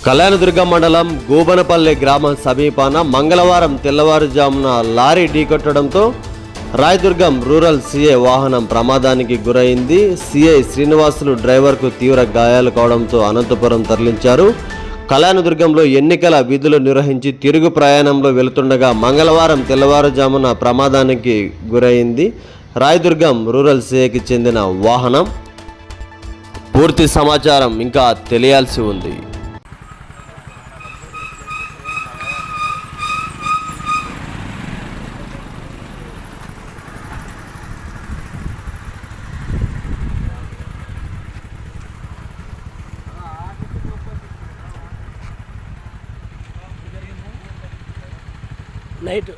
కళ్యాణదుర్గం మండలం గోబనపల్లె గ్రామం సమీపాన మంగళవారం తెల్లవారుజామున లారీ ఢీకొట్టడంతో రాయదుర్గం రూరల్ సీఐ వాహనం ప్రమాదానికి గురైంది. సీఐ శ్రీనివాసులు డ్రైవర్కు తీవ్ర గాయాలు కావడంతో అనంతపురం తరలించారు. కళ్యాణదుర్గంలో ఎన్నికల విధులు నిర్వహించి తిరుగు ప్రయాణంలో వెళుతుండగా మంగళవారం తెల్లవారుజామున ప్రమాదానికి గురైంది రాయదుర్గం రూరల్ సీఐకి చెందిన వాహనం. పూర్తి సమాచారం ఇంకా తెలియాల్సి ఉంది. నైట్